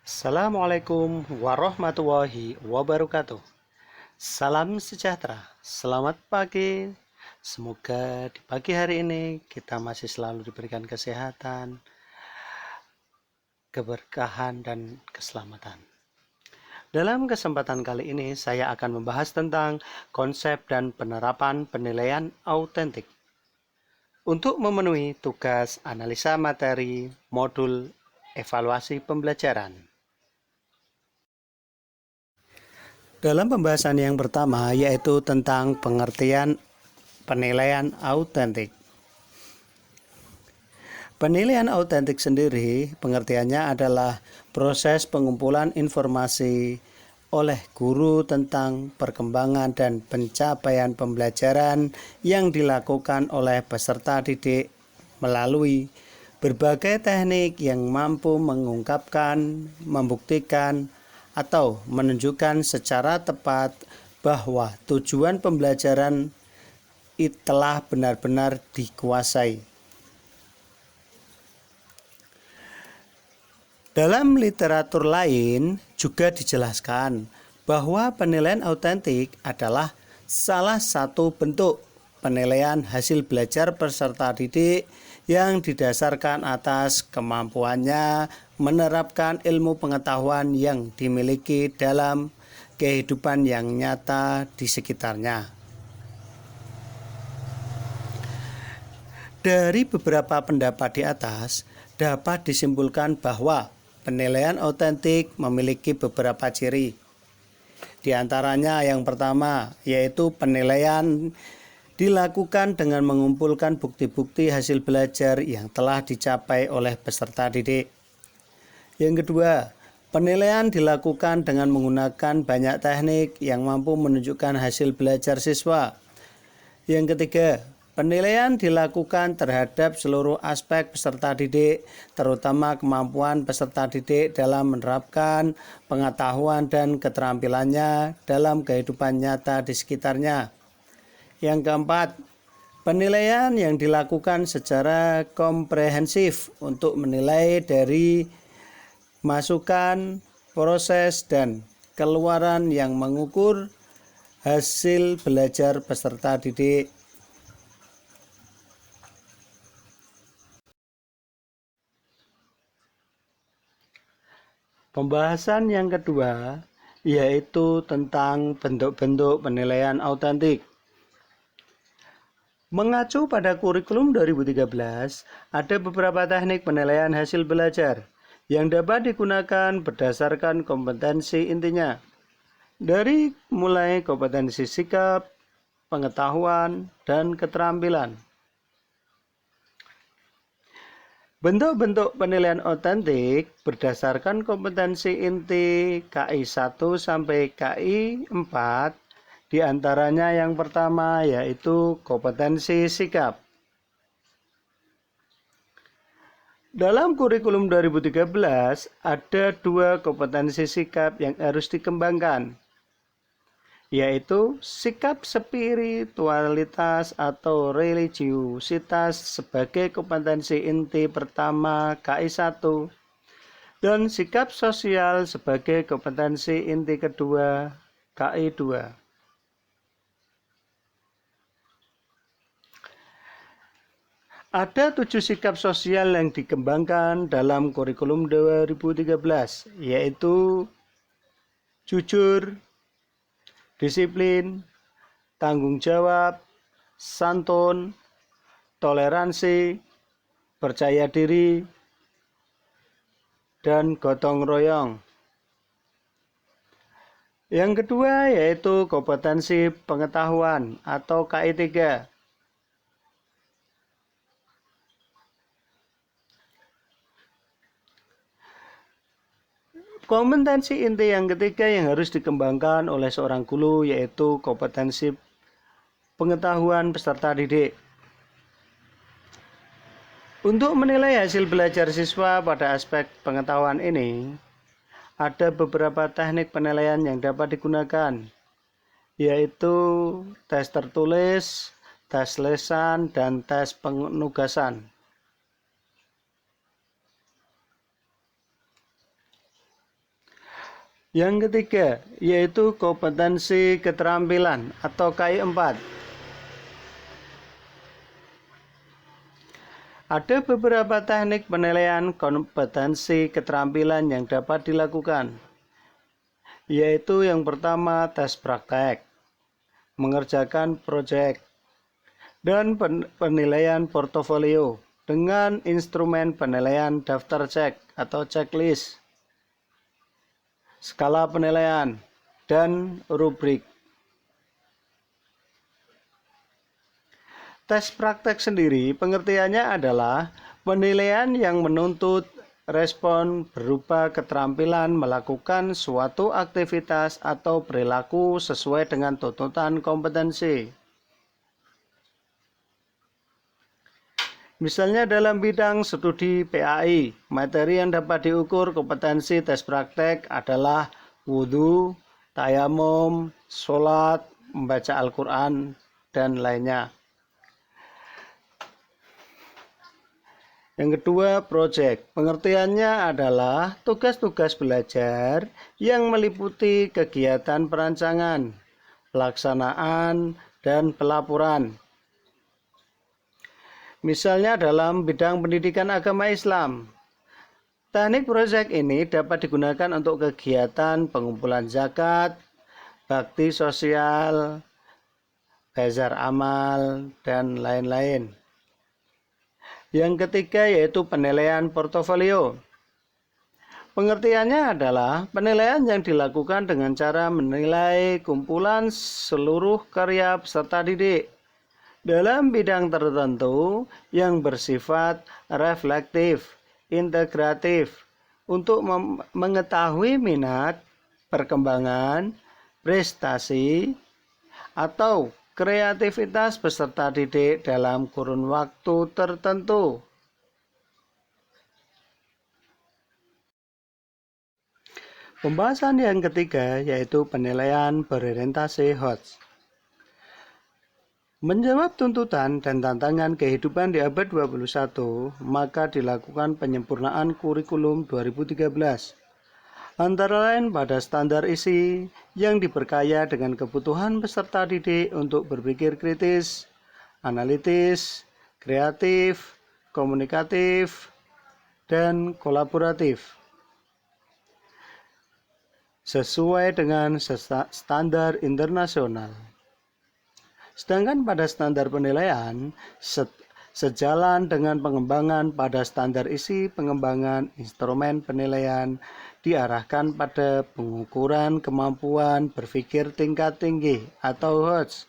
Assalamualaikum warahmatullahi wabarakatuh. Salam sejahtera, selamat pagi. Semoga di pagi hari ini kita masih selalu diberikan kesehatan, keberkahan, dan keselamatan. Dalam kesempatan kali ini, saya akan membahas tentang konsep dan penerapan penilaian autentik untuk memenuhi tugas analisa materi modul evaluasi pembelajaran. Dalam pembahasan yang pertama, yaitu tentang pengertian penilaian autentik. Penilaian autentik sendiri, pengertiannya adalah proses pengumpulan informasi oleh guru tentang perkembangan dan pencapaian pembelajaran yang dilakukan oleh peserta didik melalui berbagai teknik yang mampu mengungkapkan, membuktikan, atau menunjukkan secara tepat bahwa tujuan pembelajaran telah benar-benar dikuasai. Dalam literatur lain juga dijelaskan bahwa penilaian autentik adalah salah satu bentuk penilaian hasil belajar peserta didik yang didasarkan atas kemampuannya menerapkan ilmu pengetahuan yang dimiliki dalam kehidupan yang nyata di sekitarnya. Dari beberapa pendapat di atas, dapat disimpulkan bahwa penilaian autentik memiliki beberapa ciri. Di antaranya yang pertama, yaitu penilaian dilakukan dengan mengumpulkan bukti-bukti hasil belajar yang telah dicapai oleh peserta didik. Yang kedua, penilaian dilakukan dengan menggunakan banyak teknik yang mampu menunjukkan hasil belajar siswa. Yang ketiga, penilaian dilakukan terhadap seluruh aspek peserta didik, terutama kemampuan peserta didik dalam menerapkan pengetahuan dan keterampilannya dalam kehidupan nyata di sekitarnya. Yang keempat, penilaian yang dilakukan secara komprehensif untuk menilai dari masukan, proses, dan keluaran yang mengukur hasil belajar peserta didik. Pembahasan yang kedua yaitu tentang bentuk-bentuk penilaian autentik. Mengacu pada kurikulum 2013, ada beberapa teknik penilaian hasil belajar yang dapat digunakan berdasarkan kompetensi intinya. Dari mulai kompetensi sikap, pengetahuan, dan keterampilan. Bentuk-bentuk penilaian autentik berdasarkan kompetensi inti KI 1 sampai KI 4, diantaranya yang pertama yaitu kompetensi sikap. Dalam kurikulum 2013, ada dua kompetensi sikap yang harus dikembangkan, yaitu sikap spiritualitas atau religiusitas sebagai kompetensi inti pertama KI 1 dan sikap sosial sebagai kompetensi inti kedua KI 2. Ada 7 sikap sosial yang dikembangkan dalam kurikulum 2013, yaitu jujur, disiplin, tanggung jawab, santun, toleransi, percaya diri, dan gotong royong. Yang kedua yaitu kompetensi pengetahuan atau KI 3. Kompetensi inti yang ketiga yang harus dikembangkan oleh seorang guru yaitu kompetensi pengetahuan peserta didik. Untuk menilai hasil belajar siswa pada aspek pengetahuan ini, ada beberapa teknik penilaian yang dapat digunakan, yaitu tes tertulis, tes lisan, dan tes penugasan. Yang ketiga, yaitu kompetensi keterampilan atau KI4. Ada beberapa teknik penilaian kompetensi keterampilan yang dapat dilakukan, yaitu yang pertama tes praktek, mengerjakan proyek, dan penilaian portofolio dengan instrumen penilaian daftar cek atau checklist, skala penilaian, dan rubrik. Tes praktek sendiri pengertiannya adalah penilaian yang menuntut respon berupa keterampilan melakukan suatu aktivitas atau perilaku sesuai dengan tuntutan kompetensi. Misalnya dalam bidang studi PAI, materi yang dapat diukur kompetensi tes praktek adalah wudhu, tayamum, sholat, membaca Al-Quran, dan lainnya. Yang kedua, proyek. Pengertiannya adalah tugas-tugas belajar yang meliputi kegiatan perancangan, pelaksanaan, dan pelaporan. Misalnya dalam bidang pendidikan agama Islam. Teknik proyek ini dapat digunakan untuk kegiatan pengumpulan zakat, bakti sosial, bazar amal, dan lain-lain. Yang ketiga yaitu penilaian portofolio. Pengertiannya adalah penilaian yang dilakukan dengan cara menilai kumpulan seluruh karya peserta didik dalam bidang tertentu yang bersifat reflektif, integratif, untuk mengetahui minat, perkembangan, prestasi, atau kreativitas peserta didik dalam kurun waktu tertentu. Pembahasan yang ketiga yaitu penilaian berorientasi Hodge. Menjawab tuntutan dan tantangan kehidupan di abad 21, maka dilakukan penyempurnaan kurikulum 2013. Antara lain pada standar isi yang diperkaya dengan kebutuhan peserta didik untuk berpikir kritis, analitis, kreatif, komunikatif, dan kolaboratif. Sesuai dengan standar internasional. Sedangkan pada standar penilaian, sejalan dengan pengembangan pada standar isi, pengembangan instrumen penilaian diarahkan pada pengukuran kemampuan berpikir tingkat tinggi atau Hodge.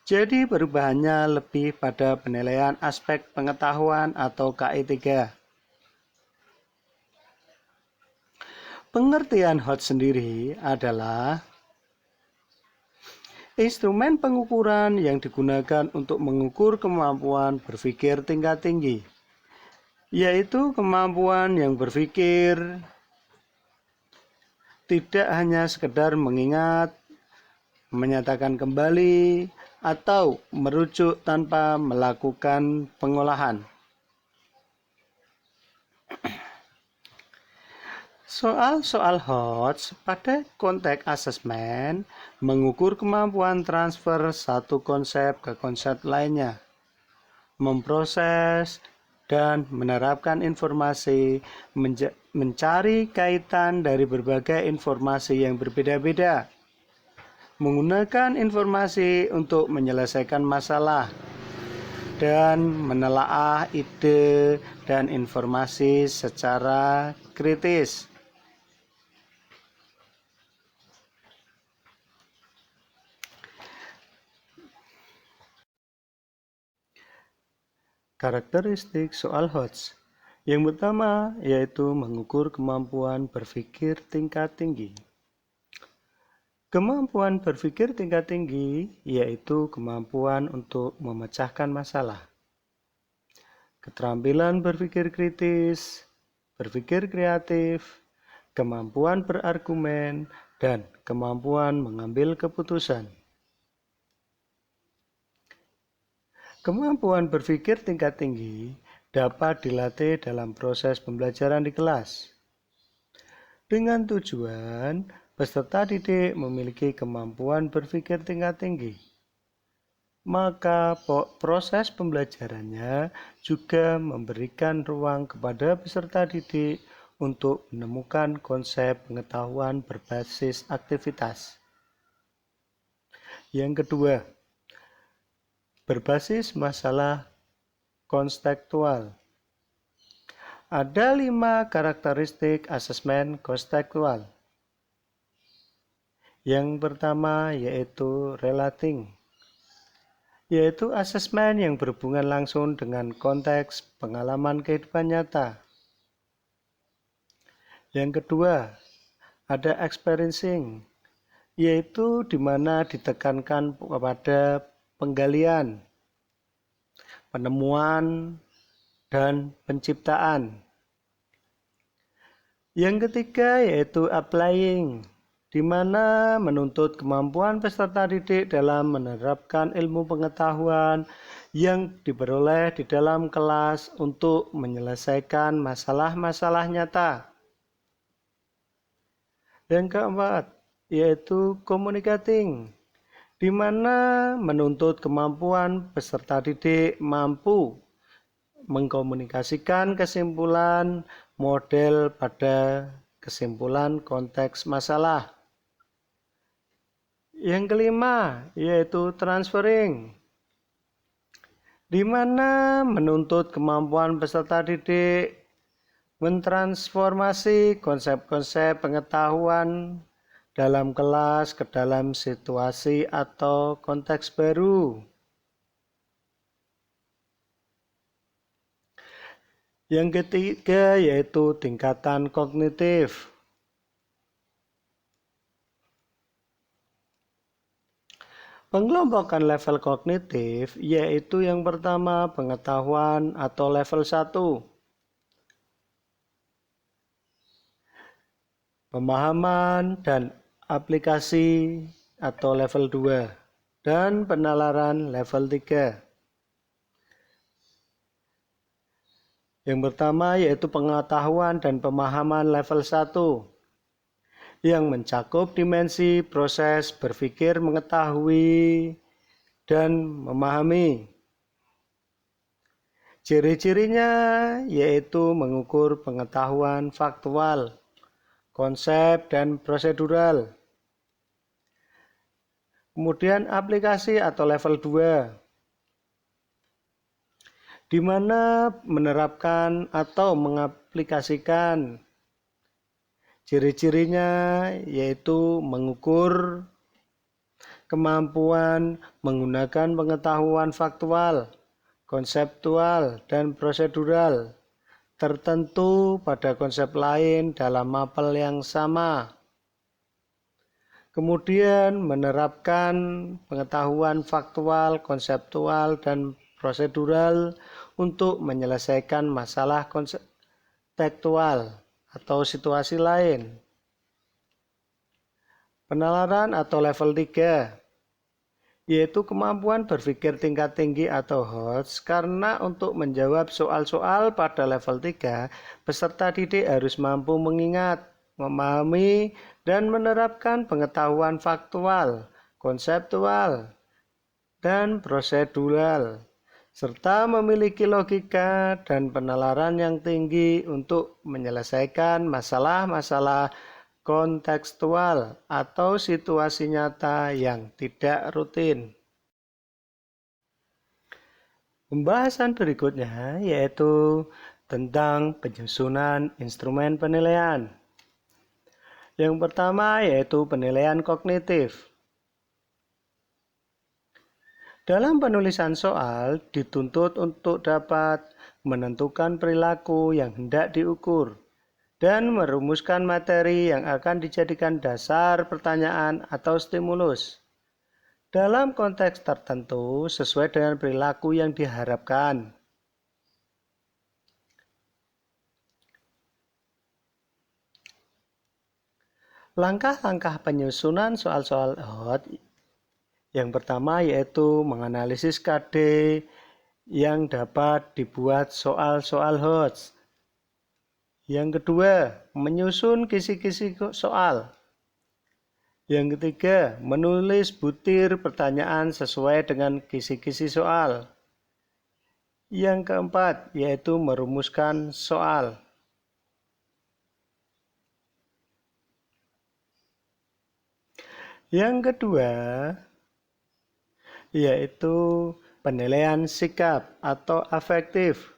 Jadi perubahannya lebih pada penilaian aspek pengetahuan atau KI3. Pengertian Hodge sendiri adalah instrumen pengukuran yang digunakan untuk mengukur kemampuan berpikir tingkat tinggi, yaitu kemampuan yang berpikir tidak hanya sekedar mengingat, menyatakan kembali, atau merujuk tanpa melakukan pengolahan. Soal-soal Hodge pada konteks asesmen mengukur kemampuan transfer satu konsep ke konsep lainnya, memproses dan menerapkan informasi, mencari kaitan dari berbagai informasi yang berbeda-beda, menggunakan informasi untuk menyelesaikan masalah, dan menelaah ide dan informasi secara kritis. Karakteristik soal Hodge. Yang pertama yaitu mengukur kemampuan berpikir tingkat tinggi. Kemampuan berpikir tingkat tinggi yaitu kemampuan untuk memecahkan masalah. Keterampilan berpikir kritis, berpikir kreatif, kemampuan berargumen, dan kemampuan mengambil keputusan. Kemampuan berpikir tingkat tinggi dapat dilatih dalam proses pembelajaran di kelas dengan tujuan peserta didik memiliki kemampuan berpikir tingkat tinggi, maka proses pembelajarannya juga memberikan ruang kepada peserta didik untuk menemukan konsep pengetahuan berbasis aktivitas. Yang kedua, berbasis masalah konstekstual. Ada 5 karakteristik asesmen konstekstual. Yang pertama yaitu relating, yaitu asesmen yang berhubungan langsung dengan konteks pengalaman kehidupan nyata. Yang kedua, ada experiencing, yaitu di mana ditekankan kepada penggalian, penemuan, dan penciptaan. Yang ketiga yaitu applying, di mana menuntut kemampuan peserta didik dalam menerapkan ilmu pengetahuan yang diperoleh di dalam kelas untuk menyelesaikan masalah-masalah nyata. Yang keempat yaitu communicating, di mana menuntut kemampuan peserta didik mampu mengkomunikasikan kesimpulan model pada kesimpulan konteks masalah. Yang kelima yaitu transferring, di mana menuntut kemampuan peserta didik mentransformasi konsep-konsep pengetahuan dalam kelas ke dalam situasi atau konteks baru. Yang ketiga yaitu tingkatan kognitif. Pengelompokan level kognitif yaitu yang pertama pengetahuan atau level 1, pemahaman dan aplikasi atau level 2, dan penalaran level 3. Yang pertama yaitu pengetahuan dan pemahaman level 1 yang mencakup dimensi proses berpikir, mengetahui, dan memahami. Ciri-cirinya yaitu mengukur pengetahuan faktual, konsep, dan prosedural. Kemudian aplikasi atau level 2, di mana menerapkan atau mengaplikasikan. Ciri-cirinya yaitu mengukur kemampuan menggunakan pengetahuan faktual, konseptual, dan prosedural tertentu pada konsep lain dalam mapel yang sama. Kemudian menerapkan pengetahuan faktual, konseptual, dan prosedural untuk menyelesaikan masalah konseptual atau situasi lain. Penalaran atau level 3 yaitu kemampuan berpikir tingkat tinggi atau HOTS, karena untuk menjawab soal-soal pada level 3, peserta didik harus mampu mengingat, memahami, dan menerapkan pengetahuan faktual, konseptual, dan prosedural, serta memiliki logika dan penalaran yang tinggi untuk menyelesaikan masalah-masalah kontekstual atau situasi nyata yang tidak rutin. Pembahasan berikutnya yaitu tentang penyusunan instrumen penilaian. Yang pertama yaitu penilaian kognitif. Dalam penulisan soal dituntut untuk dapat menentukan perilaku yang hendak diukur dan merumuskan materi yang akan dijadikan dasar pertanyaan atau stimulus dalam konteks tertentu sesuai dengan perilaku yang diharapkan. Langkah-langkah penyusunan soal-soal HOT yang pertama yaitu menganalisis KD yang dapat dibuat soal-soal HOT. Yang kedua, menyusun kisi-kisi soal. Yang ketiga, menulis butir pertanyaan sesuai dengan kisi-kisi soal. Yang keempat, yaitu merumuskan soal. Yang kedua, yaitu penilaian sikap atau afektif.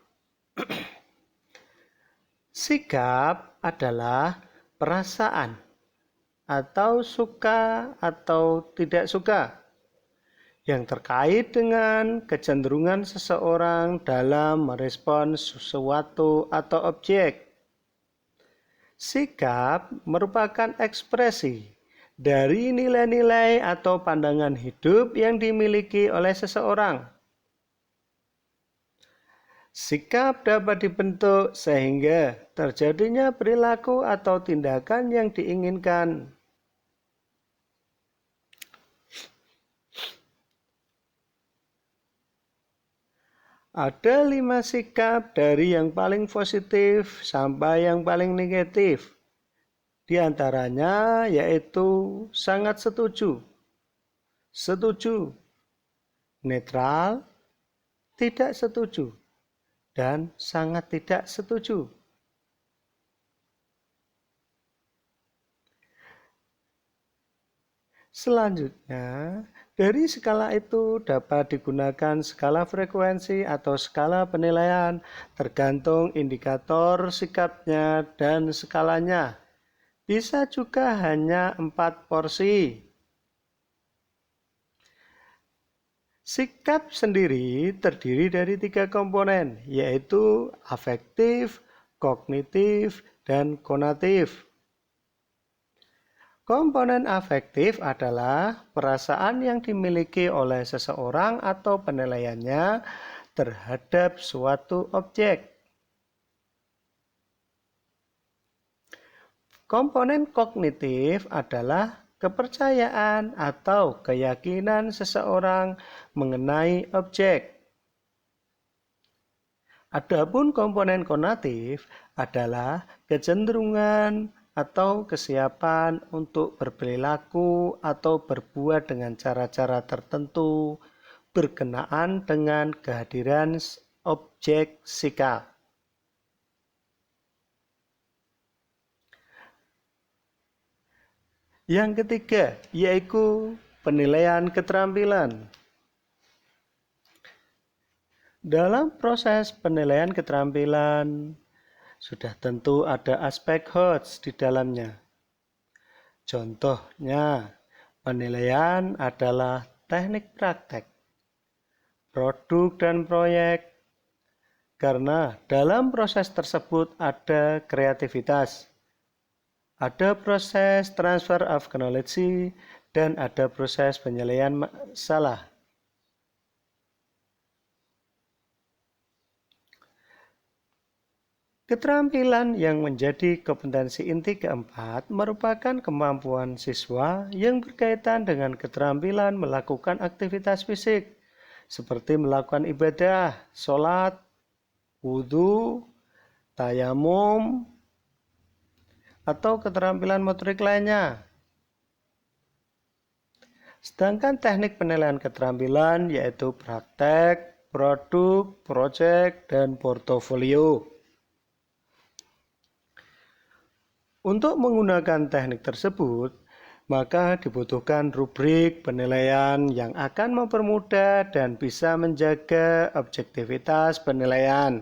Sikap adalah perasaan atau suka atau tidak suka yang terkait dengan kecenderungan seseorang dalam merespons sesuatu atau objek. Sikap merupakan ekspresi dari nilai-nilai atau pandangan hidup yang dimiliki oleh seseorang. Sikap dapat dibentuk sehingga terjadinya perilaku atau tindakan yang diinginkan. Ada 5 sikap dari yang paling positif sampai yang paling negatif. Di antaranya yaitu sangat setuju, setuju, netral, tidak setuju, dan sangat tidak setuju. Selanjutnya, dari skala itu dapat digunakan skala frekuensi atau skala penilaian tergantung indikator sikapnya dan skalanya. Bisa juga hanya 4 porsi. Sikap sendiri terdiri dari 3 komponen, yaitu afektif, kognitif, dan konatif. Komponen afektif adalah perasaan yang dimiliki oleh seseorang atau penilaiannya terhadap suatu objek. Komponen kognitif adalah kepercayaan atau keyakinan seseorang mengenai objek. Adapun komponen konatif adalah kecenderungan atau kesiapan untuk berperilaku atau berbuat dengan cara-cara tertentu berkenaan dengan kehadiran objek sikap. Yang ketiga, yaitu penilaian keterampilan. Dalam proses penilaian keterampilan, sudah tentu ada aspek HOTS di dalamnya. Contohnya, penilaian adalah teknik praktek, produk dan proyek, karena dalam proses tersebut ada kreativitas. Ada proses transfer of knowledge dan ada proses penyelesaian masalah. Keterampilan yang menjadi kompetensi inti keempat merupakan kemampuan siswa yang berkaitan dengan keterampilan melakukan aktivitas fisik, seperti melakukan ibadah, sholat, wudhu, tayamum, atau keterampilan motorik lainnya. Sedangkan teknik penilaian keterampilan yaitu praktek, produk, proyek, dan portofolio. Untuk menggunakan teknik tersebut, maka dibutuhkan rubrik penilaian yang akan mempermudah dan bisa menjaga objektivitas penilaian.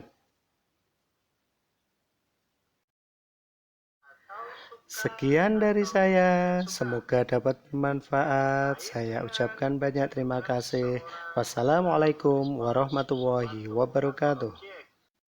Sekian dari saya, semoga dapat bermanfaat. Saya ucapkan banyak terima kasih. Wassalamualaikum warahmatullahi wabarakatuh.